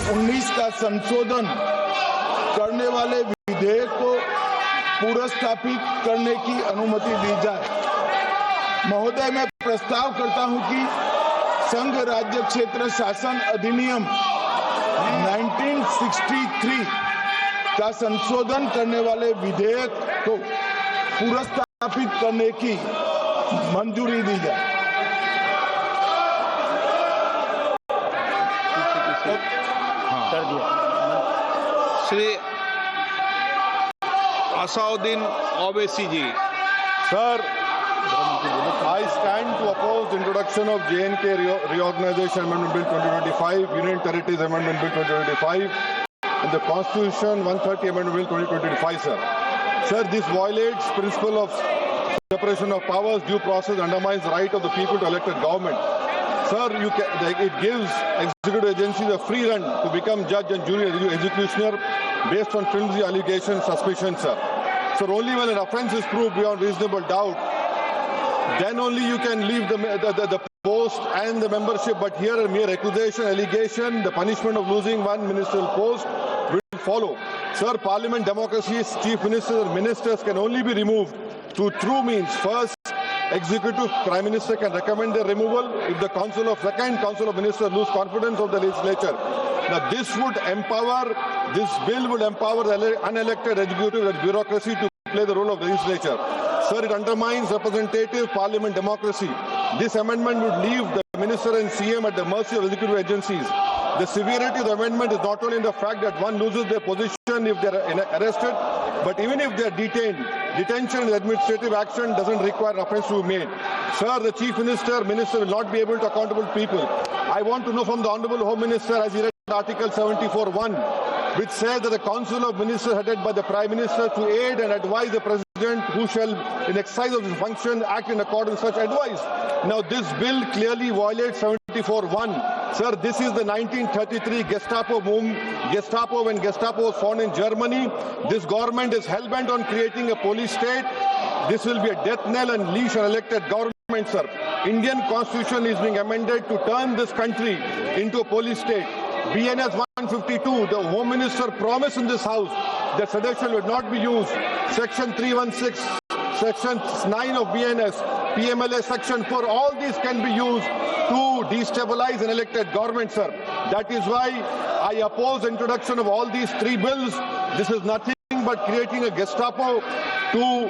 19 का संशोधन करने वाले विधेयक को पुनर्स्थापित करने की अनुमति दी जाए। महोदय, मैं प्रस्ताव करता हूं कि संघ राज्य क्षेत्र शासन अधिनियम 1963 का संशोधन करने वाले विधेयक को पुनर्स्थापित करने की मंजूरी दी जाए। कर दिया। श्री असाउद्दीन ओवैसी जी। Sir, I stand to oppose the introduction of J&K Reorganization Amendment Bill 2025, Union Territories Amendment Bill 2025, and the Constitution 130 Amendment Bill 2025, sir. Sir, this violates principle of separation of powers, due process, undermines the right of the people to elect a government. Sir, it gives executive agencies a free run to become judge and jury executioner based on flimsy allegations, suspicions, sir. Sir, only when an offence is proved beyond reasonable doubt, then only you can leave the post and the membership. But here a mere accusation, allegation, the punishment of losing one ministerial post will follow. Sir, parliament democracy's chief ministers and ministers can only be removed through true means. First, executive prime minister can recommend their removal if the second council of ministers lose confidence of the legislature. Now this bill would empower the unelected executive and bureaucracy to play the role of legislature. Sir, it undermines representative parliament democracy. This amendment would leave the minister and CM at the mercy of executive agencies. The severity of the amendment is not only in the fact that one loses their position if they are arrested, but even if they are detained. Detention and administrative action doesn't require an offence to be made. Sir, the chief minister will not be able to accountable people. I want to know from the Honourable Home Minister, as he read Article 74(1), which says that the Council of Ministers headed by the Prime Minister to aid and advise the President who shall, in exercise of his function, act in accordance with such advice. Now, this bill clearly violates 74(1). Sir, this is the 1933 Gestapo boom. When Gestapo was found in Germany, this government is hell-bent on creating a police state. This will be a death knell and leash on elected government, sir. Indian Constitution is being amended to turn this country into a police state. BNS 152, the Home Minister promised in this House that sedition would not be used. Section 316, Section 9 of BNS, PMLA Section 4, all these can be used to destabilize an elected government, sir. That is why I oppose the introduction of all these three bills. This is nothing but creating a Gestapo to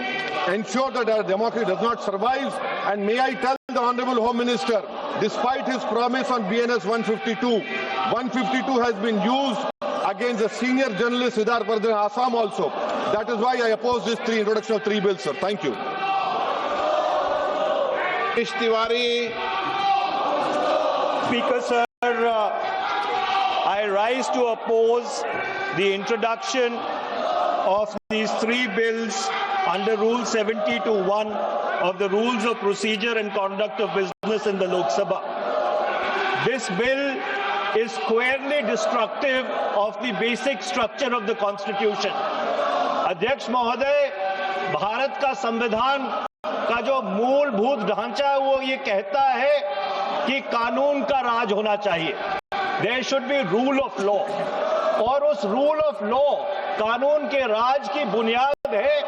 ensure that our democracy does not survive. And may I tell the Honourable Home Minister, despite his promise on BNS 152 has been used against the senior journalist Siddharth Vardhan Assam also. That is why I oppose this introduction of three bills, sir. Thank you. Tiwari. Speaker, sir, I rise to oppose the introduction of these three bills under Rule 70(1) of the Rules of Procedure and Conduct of Business in the Lok Sabha. This bill is squarely destructive of the basic structure of the Constitution. अध्यक्ष महोदय, भारत का संविधान का जो मूलभूत ढांचा है वो ये कहता है कि कानून का राज होना चाहिए. There should be rule of law. और उस rule of law, कानून के राज की बुनियाद है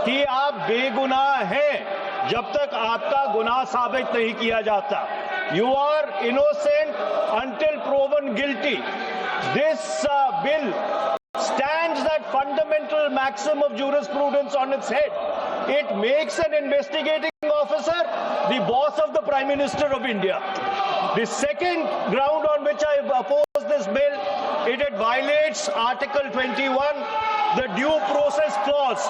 कि आप बेगुनाह हैं जब तक आपका गुनाह साबित नहीं किया जाता. You are innocent until proven guilty. This bill stands that fundamental maxim of jurisprudence on its head. It makes an investigating officer the boss of the Prime Minister of India. The second ground on which I oppose this bill, it violates Article 21, the due process clause.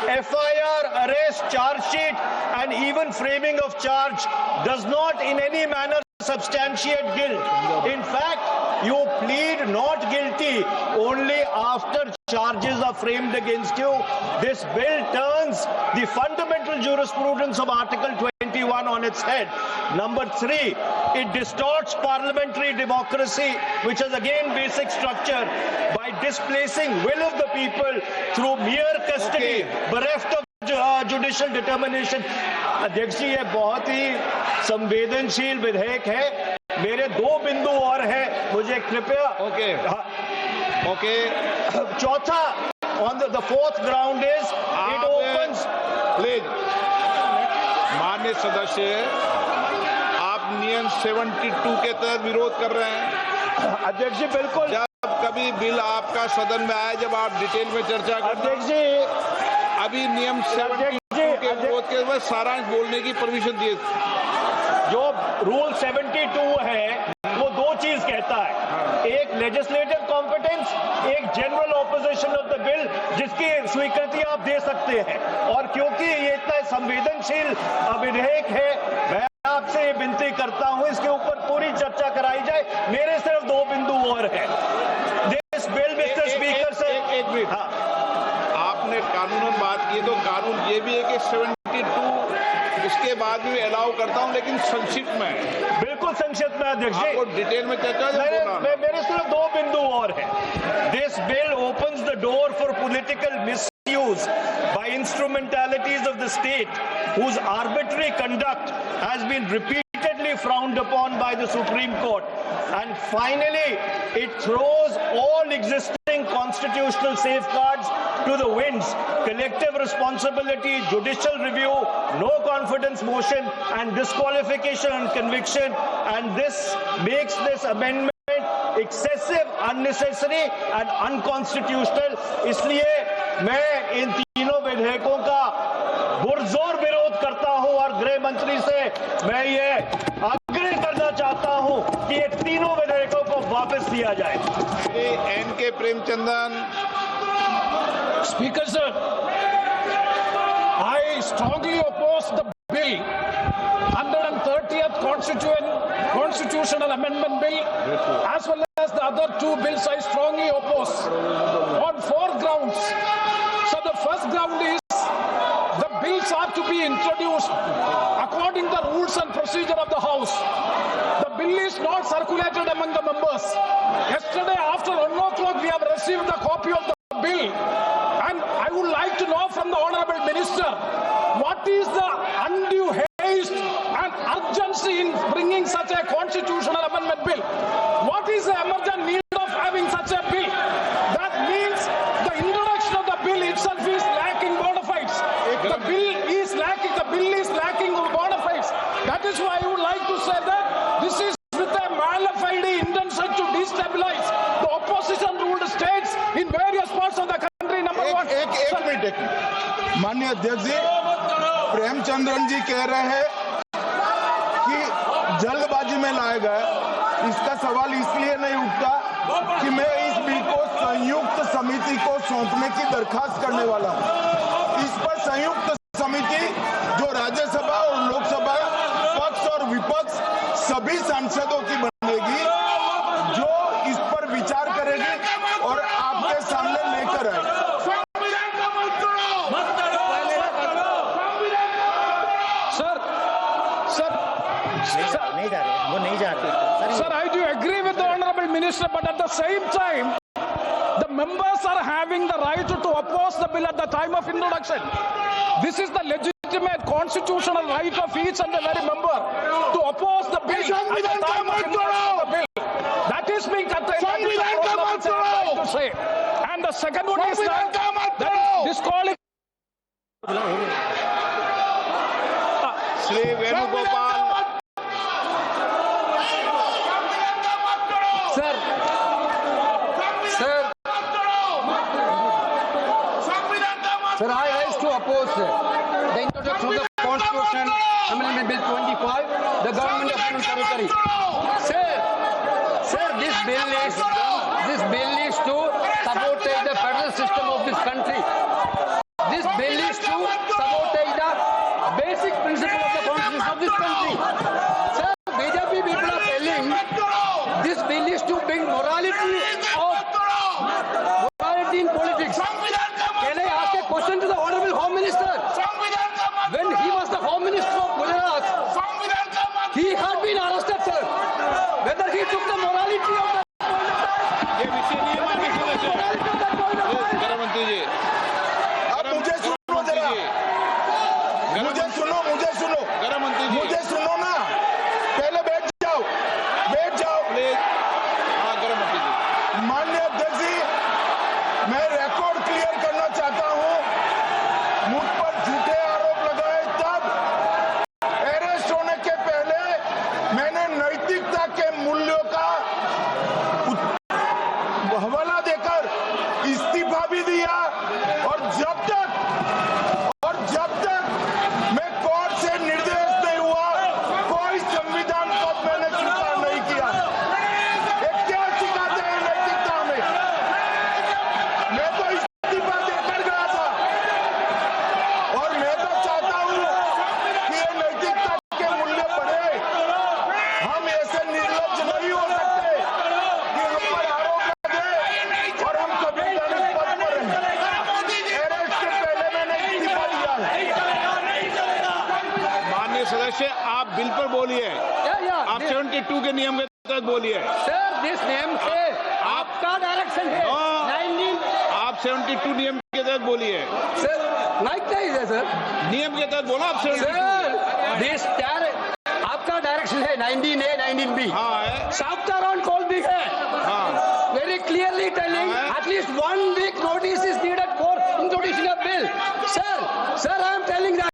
FIR, arrest, charge sheet, and even framing of charge does not in any manner substantiate guilt. In fact, you plead not guilty only after charges are framed against you. This bill turns the fundamental jurisprudence of Article 21 on its head. Number 3, it distorts parliamentary democracy, which is again basic structure, by displacing will of the people through mere custody, bereft of judicial determination. अध्यक्ष जी, ये बहुत ही संवेदनशील विधेयक है. मेरे 2 बिंदु और हैं, मुझे कृपया ओके हाँ, ओके चौथा on the fourth ground is it opens please माननीय सदस्य, आप नियम 72 के तहत विरोध कर रहे हैं। अध्यक्ष जी बिल्कुल। जब कभी बिल आपका सदन में आए, जब आप डिटेल में चर्चा करें, अध्यक्ष जी अभी नियम 72 के विरोध के बाद सारांश बोलने की परमिशन दिए। जो रूल 72 है वो 2 चीज कहता है, एक लेजिस्लेटिव कॉम्पिटेंस, एक general opposition of the bill, जिसकी स्वीकृति आप दे सकते हैं। और क्योंकि ये इतना संवेदनशील विधेयक है, मैं आपसे ये विनती करता हूं इसके ऊपर पूरी चर्चा कराई जाए। मेरे सिर्फ 2 बिंदु और हैं। दिस बिल मिस्टर स्पीकर से एक मिनट, आपने कानूनन बात की तो कानून ये भी है कि 72 उसके बाद भी अलाउ करता हूं, लेकिन संक्षिप्त में, बिल्कुल संक्षिप्त में अध्यक्ष जी, आपको डिटेल में चर्चा मेरे सिर्फ 2 बिंदु और हैं। This bill opens the door for political misuse by instrumentalities of the state whose arbitrary conduct has been repeatedly frowned upon by the Supreme Court. And finally, it throws all existing constitutional safeguards to the winds: collective responsibility, judicial review, no confidence motion, and disqualification and conviction. And this makes this amendment excessive, unnecessary and unconstitutional. इसलिए मैं इन तीनों विधेयकों का पुरजोर विरोध करता हूं और गृह मंत्री से मैं ये आग्रह करना चाहता हूं कि ये तीनों विधेयकों को वापस दिया जाए। NK. Premachandran. Speaker sir, I strongly oppose the bill, 130th Constitutional Amendment Bill, as well as the other 2 bills I strongly oppose on 4 grounds. So the first ground is the bills have to be introduced according to the rules and procedure of the House. The bill is not circulated among the members. Yesterday after 1 o'clock we have received the copy of the bill, and I would like to know from the Honorable Minister, what is the undue haste and urgency in bringing such a constitutional amendment bill? What is the emergent need of having such a bill? That means the introduction of the bill itself is lacking bona fides. The bill is lacking bona fides. That is why I would like to say that this is with a mala fide intention to destabilize the opposition ruled states in various parts of the country. Number one. एक minute माननीय अध्यक्ष जी, प्रेमचंद्रन जी कह रहे हैं कि जल्दबाजी में लाया गया। इसका सवाल इसलिए नहीं उठता कि मैं इस बिल को संयुक्त समिति को सौंपने की दरखास्त करने वाला हूं। इस पर संयुक्त समिति जो राज्यसभा और लोकसभा पक्ष और विपक्ष सभी सांसदों की बनेगी, जो इस पर विचार करेगी और आपके सामने लेकर आएगी। Sir, I do agree with the Honorable Minister, but at the same time, the members are having the right to oppose the bill at the time of introduction. This is the legitimate constitutional right of each and every member to oppose the bill at the time of introduction of the bill. That is being curtailed. That is the problem which I would like to say. And the second one is that is disqualification. Shri Venugopal. Sir, I rise to oppose the introduction of the Constitution Amendment Bill 25, the Government of Union Territory. Sir, this bill is to sabotage the federal system of this country. This bill is to sabotage the basic principle of the Constitution of this country. Sir, BJP people are telling this bill is to bring morality in politics. Can I ask a question to the Honorable Home Minister? When he was the Home Minister of Gujarat, he had been arrested, sir. Whether he took the morality of the गृह मंत्री जी, अब मुझे सुनो जरा, मुझे सुनो गृह मंत्री जी, मुझे सुनो ना, पहले बैठ जाओ। 72 के नियम के तहत बोलिए। सर दिस नेम से आपका डायरेक्शन है। 19 आप 72 नियम के तहत बोलिए। सर लाइक है सर, नियम के तहत बोला आप 72। सर दिस आपका डायरेक्शन है 19A 19B। हाँ है। Chapter on call भी है। हाँ Very clearly telling at least 1 week notice is needed for introducing a bill. Sir, I am telling that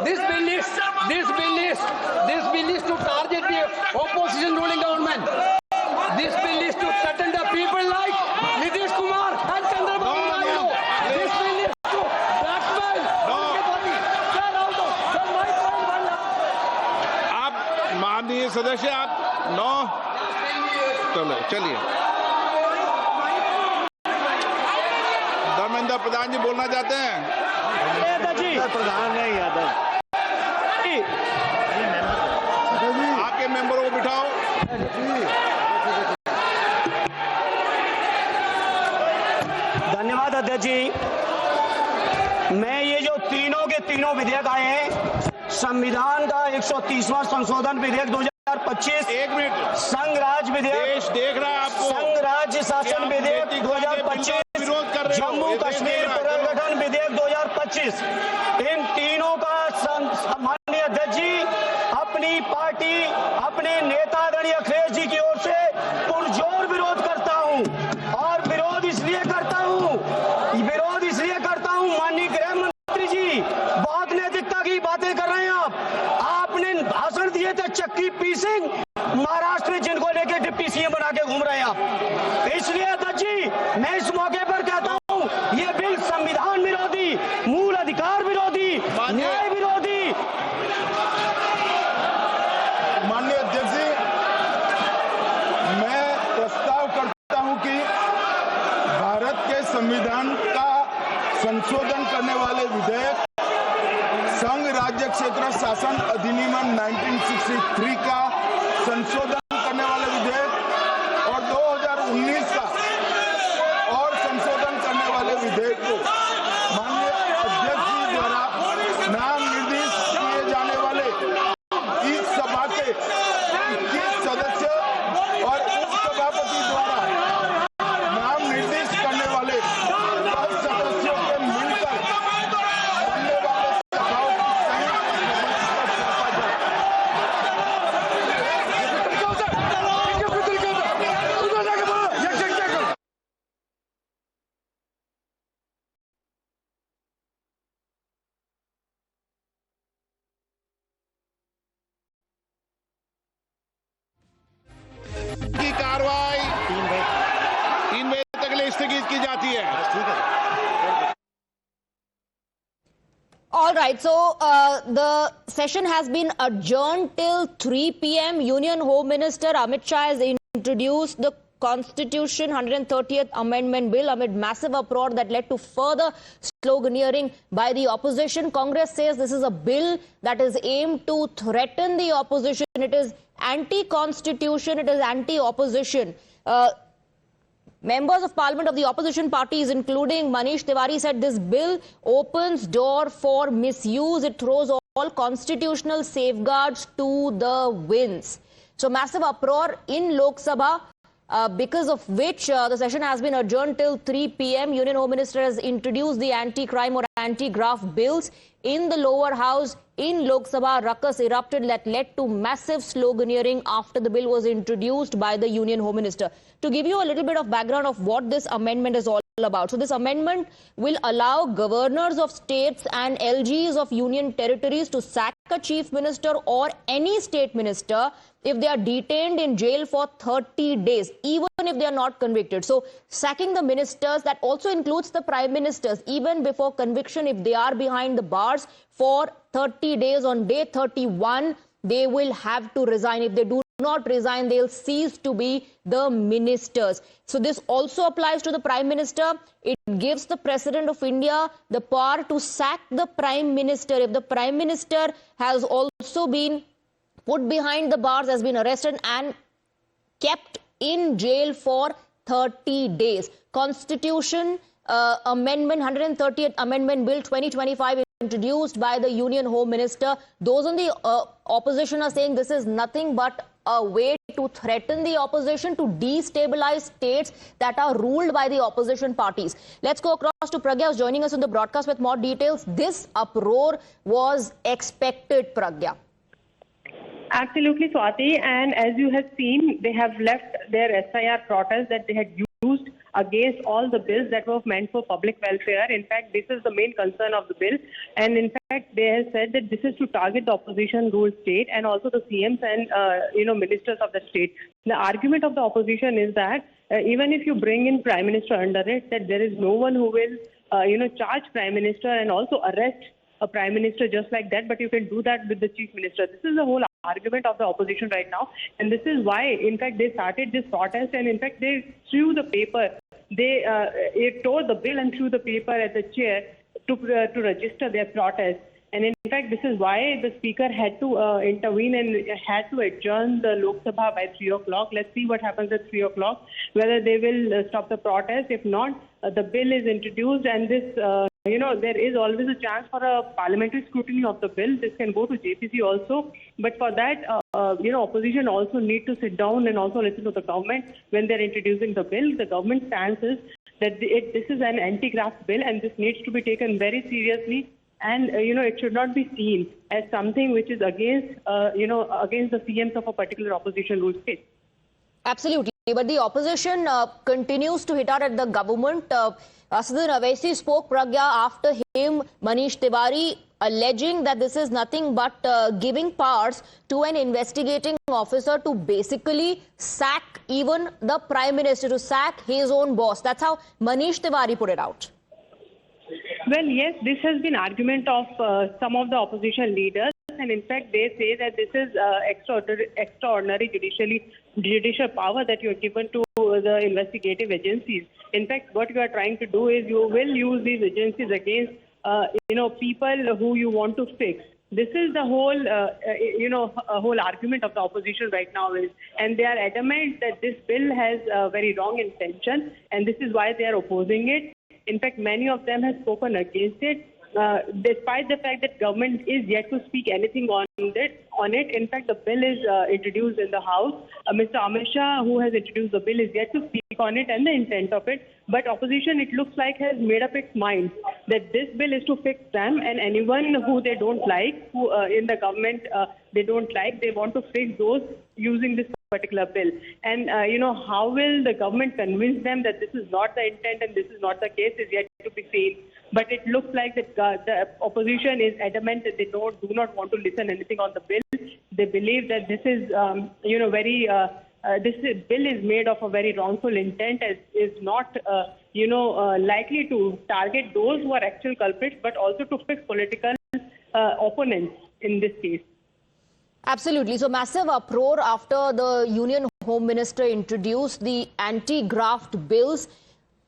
this bill is to target the opposition ruling government. This bill is to threaten the people like Nitish Kumar and Chandrababu Naidu. This bill is to blackmail everybody. Sir, out of sir, my point one. आप माननीय सदस्य आप 9 चलो चलिए। धर्मेंद्र प्रधान जी बोलना चाहते हैं। प्रधान नहीं यादव आपके मेंबरों को बिठाओ। धन्यवाद अध्यक्ष जी। मैं ये जो तीनों के तीनों विधेयक आए हैं, संविधान का 130वां संशोधन विधेयक 2025, 1 मिनट, संघ राज्य विधेयक, देश देख रहा है आपको। संघ राज्य शासन विधेयक 2025, विरोध कर रहे हो। जम्मू कश्मीर पुनर्गठन विधेयक 2025, इन तीनों का माननीय अध्यक्ष जी अपनी पार्टी अपने नेता आदरणीय अखिलेश जी की ओर से पुरजोर विरोध करता हूं। और विरोध इसलिए करता हूं माननीय गृह मंत्री जी, बहुत नैतिकता की बातें कर रहे हैं आपने भाषण दिए थे चक्की पी सिंह, महाराष्ट्र में जिनको लेके डिप्टी सीएम बना के घूम रहे हैं आप। इसलिए अध्यक्ष जी मैं इस मौके पर कहता हूं ये बिल संविधान विरोधी, मूल अधिकार विरोधी, न्याय विरोधी। माननीय अध्यक्ष जी, मैं प्रस्ताव करता हूं कि भारत के संविधान का संशोधन करने वाले विधेयक, संघ राज्य क्षेत्र शासन अधिनियम 1963 का संशोधन करने वाले विधेयक और 2019 का और संशोधन करने वाले विधेयक को माननीय अध्यक्ष जी द्वारा नाम निर्देशित किए जाने वाले इस सभा के 21 सदस्य और उपसभापति द्वारा नाम निर्देशित करने वाले 10 सदस्यों के मिलकर बनने वाले सभाओं की की कार्रवाई 3 बजे तक के लिए स्थगित की जाती है। All right, so the session has been adjourned till 3 p.m. Union Home Minister Amit Shah has introduced the Constitution 130th Amendment Bill amid massive uproar that led to further sloganeering by the opposition. Congress says this is a bill that is aimed to threaten the opposition. It is anti-constitution, it is anti-opposition. Members of Parliament of the opposition parties, including Manish Tiwari, said this bill opens door for misuse. It throws all constitutional safeguards to the winds. So massive uproar in Lok Sabha, because of which the session has been adjourned till 3 p.m. Union Home Minister has introduced the anti-crime or anti-graft bills in the lower house. In Lok Sabha, ruckus erupted that led to massive sloganeering after the bill was introduced by the Union Home Minister. To give you a little bit of background of what this amendment is all about. So this amendment will allow governors of states and LGs of union territories to sack a chief minister or any state minister if they are detained in jail for 30 days, even if they are not convicted. So sacking the ministers, that also includes the prime ministers, even before conviction, if they are behind the bars for 30 days, on day 31, they will have to resign. If they do not resign, they'll cease to be the ministers. So this also applies to the prime minister. It gives the president of India the power to sack the prime minister if the prime minister has also been put behind the bars, has been arrested and kept in jail for 30 days. Constitution Amendment 130th Amendment Bill 2025 introduced by the Union Home Minister. Those on the opposition are saying this is nothing but a way to threaten the opposition, to destabilize states that are ruled by the opposition parties? Let's go across to Pragya, who's joining us on the broadcast with more details. This uproar was expected, Pragya. Absolutely, Swati. And as you have seen, they have left their SIR protest that they had used against all the bills that were meant for public welfare. In fact, this is the main concern of the bill. And in fact, they have said that this is to target the opposition-ruled state and also the CMs and, ministers of the state. The argument of the opposition is that even if you bring in Prime Minister under it, that there is no one who will, charge Prime Minister and also arrest a Prime Minister just like that, but you can do that with the Chief Minister. This is the whole argument of the opposition right now, and this is why, in fact, they started this protest, and in fact, they threw the paper. They tore the bill and threw the paper at the chair to register their protest. And in fact, this is why the speaker had to intervene and had to adjourn the Lok Sabha by 3 o'clock. Let's see what happens at 3 o'clock, whether they will stop the protest. If not, the bill is introduced, and this, there is always a chance for a parliamentary scrutiny of the bill. This can go to JPC also. But for that, opposition also need to sit down and also listen to the government when they're introducing the bill. The government stance is that this is an anti-graft bill, and this needs to be taken very seriously. And, it should not be seen as something which is against the CMs of a particular opposition ruled state. Absolutely. But the opposition continues to hit out at the government. Asaduddin Owaisi spoke, Pragya, after him, Manish Tiwari, alleging that this is nothing but giving powers to an investigating officer to basically sack even the Prime Minister, to sack his own boss. That's how Manish Tiwari put it out. Well, yes, this has been argument of some of the opposition leaders, and in fact, they say that this is extraordinary judicial power that you are given to the investigative agencies. In fact, what you are trying to do is you will use these agencies against, people who you want to fix. This is the whole, whole argument of the opposition right now is, and they are adamant that this bill has a very wrong intention, and this is why they are opposing it. In fact, many of them have spoken against it, despite the fact that government is yet to speak anything on it. In fact, the bill is introduced in the House. Mr. Amit Shah, who has introduced the bill, is yet to speak on it and the intent of it. But opposition, it looks like, has made up its mind that this bill is to fix them, and anyone who they don't like, who in the government they don't like, they want to fix those using this particular bill. And, how will the government convince them that this is not the intent and this is not the case is yet to be seen. But it looks like that the opposition is adamant that they do not want to listen anything on the bill. They believe that this is, this bill is made of a very wrongful intent, is not, likely to target those who are actual culprits, but also to fix political opponents in this case. Absolutely. So massive uproar after the Union Home Minister introduced the anti-graft bills.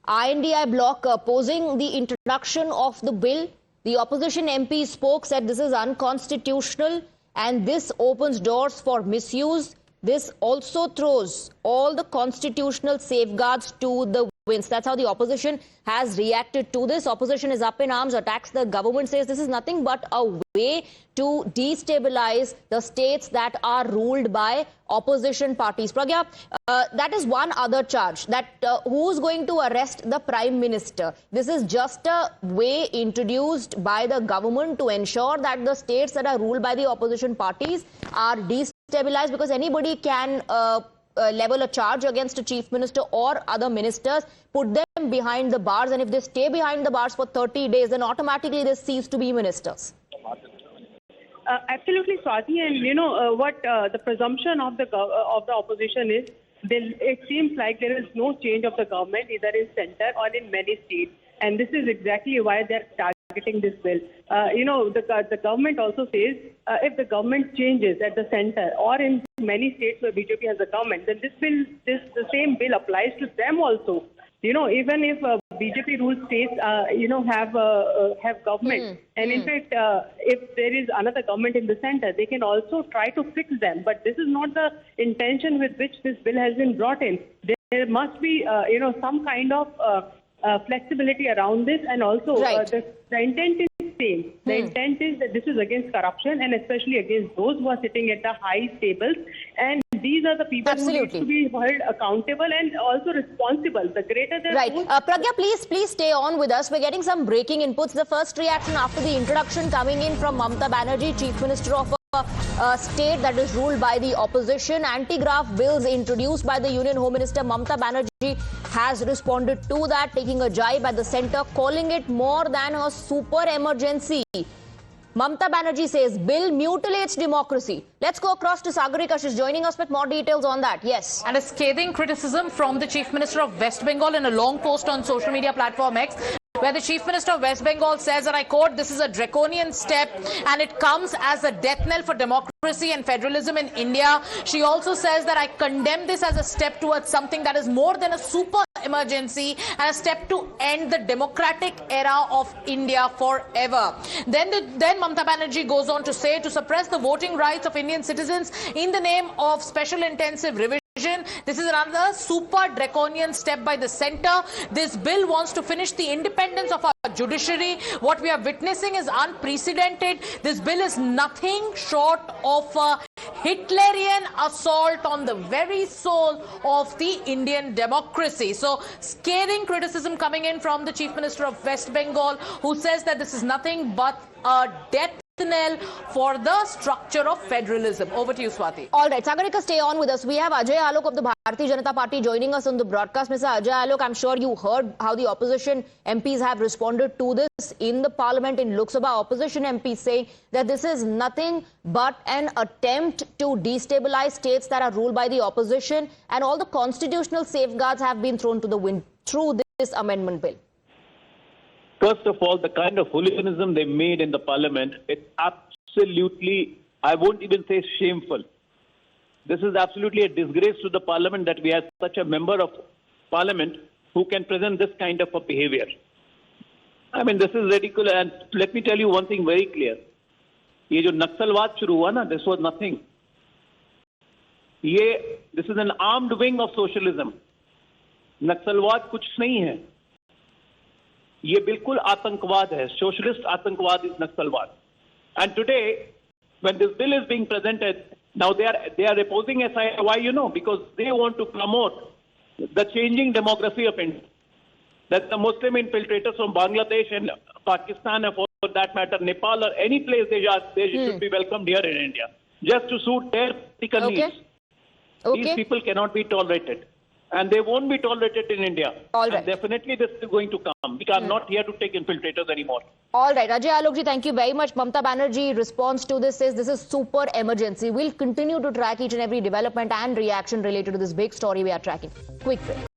INDI bloc opposing the introduction of the bill. The opposition MP spoke, said this is unconstitutional and this opens doors for misuse. This also throws all the constitutional safeguards to the winds. That's how the opposition has reacted to this. Opposition is up in arms, attacks the government, says this is nothing but a way to destabilize the states that are ruled by opposition parties. Pragya, that is one other charge, that who's going to arrest the Prime Minister? This is just a way introduced by the government to ensure that the states that are ruled by the opposition parties are destabilized, because anybody can level a charge against a chief minister or other ministers, put them behind the bars, and if they stay behind the bars for 30 days, then automatically they cease to be ministers. Absolutely, Swati, and what the presumption of the opposition is, it seems like there is no change of the government either in center or in many states, and this is exactly why they're targeting this bill. The government also says if the government changes at the center or in many states where BJP has a government, then the same bill applies to them also. Even if BJP ruled states, have government, and in fact, if there is another government in the center, they can also try to fix them. But this is not the intention with which this bill has been brought in. There must be, some kind of flexibility around this, and also the intent is same. The intent is that this is against corruption and especially against those who are sitting at the high tables. And these are the people who need to be held accountable and also responsible. The greater the Right. Pragya, please stay on with us. We're getting some breaking inputs. The first reaction after the introduction coming in from Mamata Banerjee, Chief Minister of a state that is ruled by the opposition. Anti-graft bills introduced by the Union Home Minister Mamata Banerjee has responded to that, taking a jibe at the centre, calling it more than a super emergency. Mamata Banerjee says bill mutilates democracy. Let's go across to Sagari Kashish joining us with more details on that. Yes. And a scathing criticism from the Chief Minister of West Bengal in a long post on social media platform X, where the Chief Minister of West Bengal says, and I quote, "This is a draconian step and it comes as a death knell for democracy and federalism in India." She also says that I condemn this as a step towards something that is more than a super emergency and a step to end the democratic era of India forever. Then Mamata Banerjee goes on to say, to suppress the voting rights of Indian citizens in the name of special intensive revision, this is another super draconian step by the centre. This bill wants to finish the independence of our judiciary. What we are witnessing is unprecedented. This bill is nothing short of a Hitlerian assault on the very soul of the Indian democracy. So, scathing criticism coming in from the Chief Minister of West Bengal, who says that this is nothing but a death knell for the structure of federalism. Over to you, Swati. All right, Sagarika, stay on with us. We have Ajay Alok of the Bharatiya Janata Party joining us on the broadcast. Mr. Ajay Alok, I'm sure you heard how the opposition MPs have responded to this in the parliament in Lok Sabha. Opposition MPs saying that this is nothing but an attempt to destabilize states that are ruled by the opposition, and all the constitutional safeguards have been thrown to the wind through this amendment bill. First of all, the kind of hooliganism they made in the parliament, it's absolutely, I won't even say shameful. This is absolutely a disgrace to the parliament that we have such a member of parliament who can present this kind of a behavior. I mean, this is ridiculous. And let me tell you one thing very clear. ये जो नक्सलवाद शुरू हुआ ना, this was nothing. This is an armed wing of socialism. नक्सलवाद कुछ नहीं है. ये बिल्कुल आतंकवाद है. Socialist आतंकवाद is नक्सलवाद. And today, when this bill is being presented, now they are opposing SI. Why? You know, because they want to promote the changing demography of India. That the Muslim infiltrators from Bangladesh and Pakistan, and for that matter, Nepal or any place they should be welcomed here in India, just to suit their political needs. These people cannot be tolerated. And they won't be tolerated in India. And definitely this is going to come. We are not here to take infiltrators anymore. All right. Ajay Alokji, thank you very much. Mamata Banerjee response to this says this is super emergency. We'll continue to track each and every development and reaction related to this big story we are tracking. Quick break.